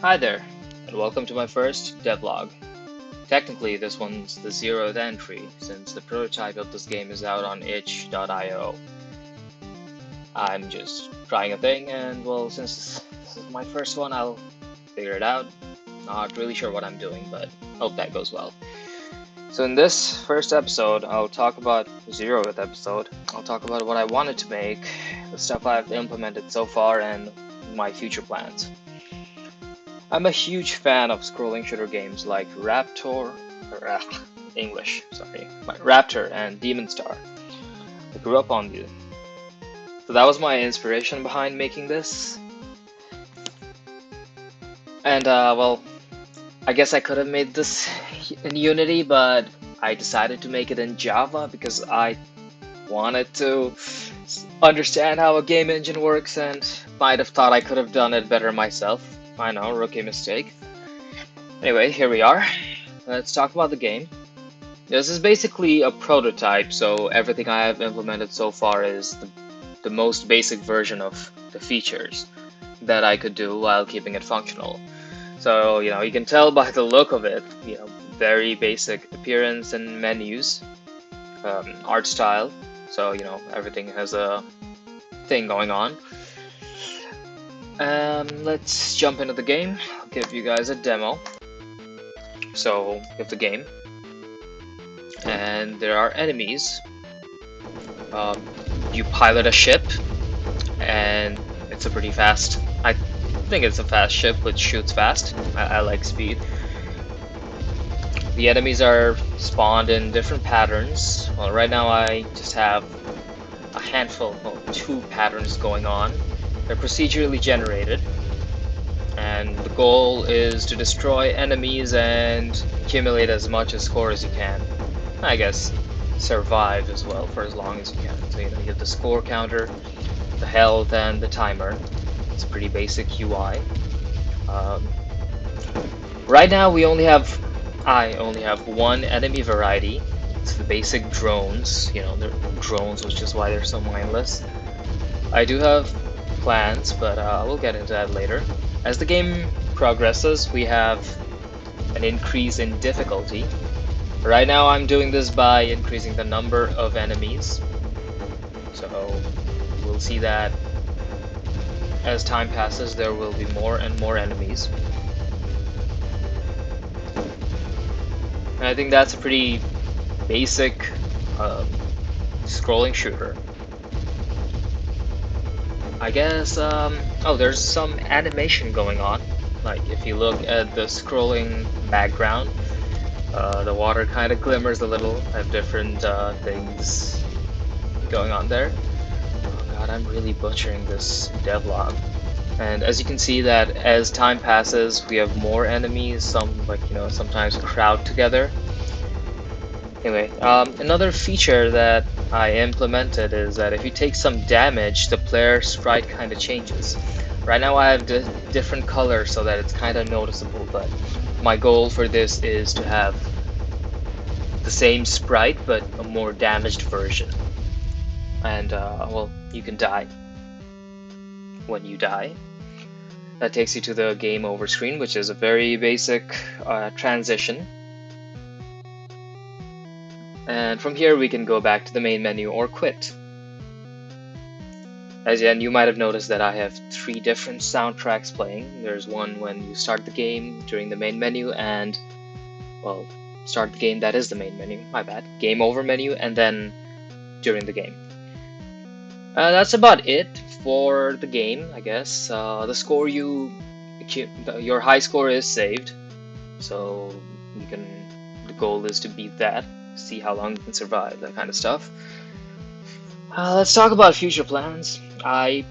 Hi there, and welcome to my first devlog. Technically, this one's the 0th entry, since the prototype of this game is out on itch.io. I'm just trying a thing, and well, since this is my first one, I'll figure it out. Not really sure what I'm doing, but hope that goes well. So in this first episode, I'll talk about the 0th episode. I'll talk about what I wanted to make, the stuff I've implemented so far, and my future plans. I'm a huge fan of scrolling shooter games like Raptor and Demon Star. I grew up on these. So that was my inspiration behind making this. And well, I guess I could have made this in Unity, but I decided to make it in Java because I wanted to understand how a game engine works and might have thought I could have done it better myself. I know, rookie mistake. Anyway, here we are. Let's talk about the game. This is basically a prototype, so everything I have implemented so far is the most basic version of the features that I could do while keeping it functional. So, you can tell by the look of it, very basic appearance and menus, art style, so, everything has a thing going on. Let's jump into the game. I'll give you guys a demo. So, you have the game, and there are enemies. You pilot a ship, and it's a pretty fast. I think it's a fast ship which shoots fast. I like speed. The enemies are spawned in different patterns. Well, right now I just have a handful, two patterns going on. They're procedurally generated, and the goal is to destroy enemies and accumulate as much score as you can. I guess survive as well for as long as you can. So you have the score counter, the health, and the timer. It's a pretty basic UI. Right now I only have one enemy variety. It's the basic drones. They're drones, which is why they're so mindless. I do have plans, but we'll get into that later. As the game progresses, we have an increase in difficulty. Right now I'm doing this by increasing the number of enemies, so we'll see that as time passes there will be more and more enemies. And I think that's a pretty basic scrolling shooter. I guess, there's some animation going on. Like, if you look at the scrolling background, the water kind of glimmers a little. I have different things going on there. Oh god, I'm really butchering this devlog. And as you can see that as time passes, we have more enemies, sometimes crowd together. Anyway, another feature that I implemented is that if you take some damage, the player sprite kind of changes. Right now I have different colors so that it's kind of noticeable, but my goal for this is to have the same sprite but a more damaged version. And, well, you can die when you die. That takes you to the game over screen, which is a very basic transition. And from here we can go back to the main menu or quit. And you might have noticed that I have 3 different soundtracks playing. There's one when you start the game during the main menu, and, well, start the game, that is the main menu, my bad. Game over menu, and then during the game. That's about it for the game, I guess. The score your high score is saved, so the goal is to beat that. See how long you can survive, that kind of stuff. Let's talk about future plans. I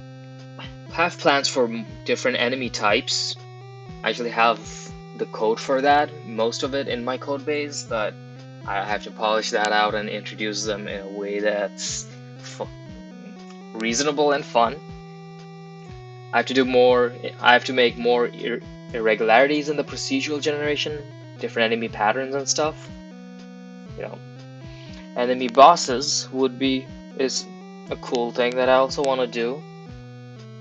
have plans for different enemy types. I actually have the code for that, most of it in my code base, but I have to polish that out and introduce them in a way that's reasonable and fun. I have to make more irregularities in the procedural generation, different enemy patterns and stuff. Enemy bosses is a cool thing that I also want to do.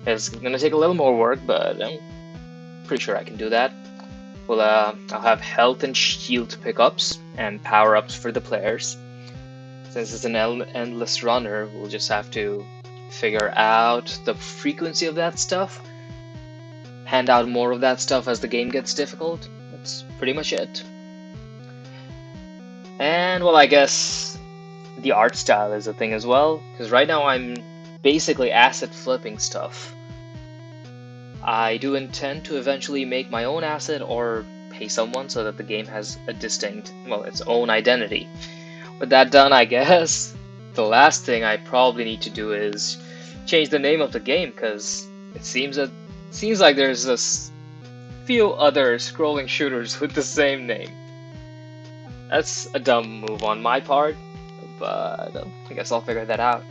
It's gonna take a little more work, but pretty sure I can do that. Well, I'll have health and shield pickups and power-ups for the players. Since it's an endless runner, we'll just have to figure out the frequency of that stuff, hand out more of that stuff as the game gets difficult. That's pretty much it. And well, I guess the art style is a thing as well, because right now I'm basically asset flipping stuff. I do intend to eventually make my own asset or pay someone so that the game has a distinct, well, its own identity. With that done, I guess the last thing I probably need to do is change the name of the game, because it seems like there's a few other scrolling shooters with the same name. That's a dumb move on my part, but I guess I'll figure that out.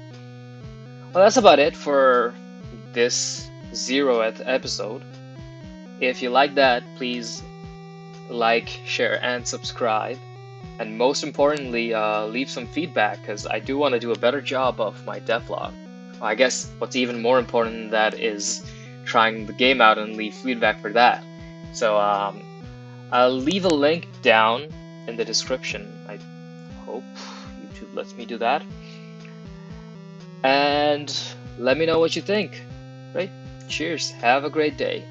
Well, that's about it for this 0th episode. If you like that, please like, share, and subscribe. And most importantly, leave some feedback, because I do want to do a better job of my devlog. Well, I guess what's even more important than that is trying the game out and leave feedback for that. So I'll leave a link down in the description. I hope YouTube lets me do that. And let me know what you think. Right? Cheers. Have a great day.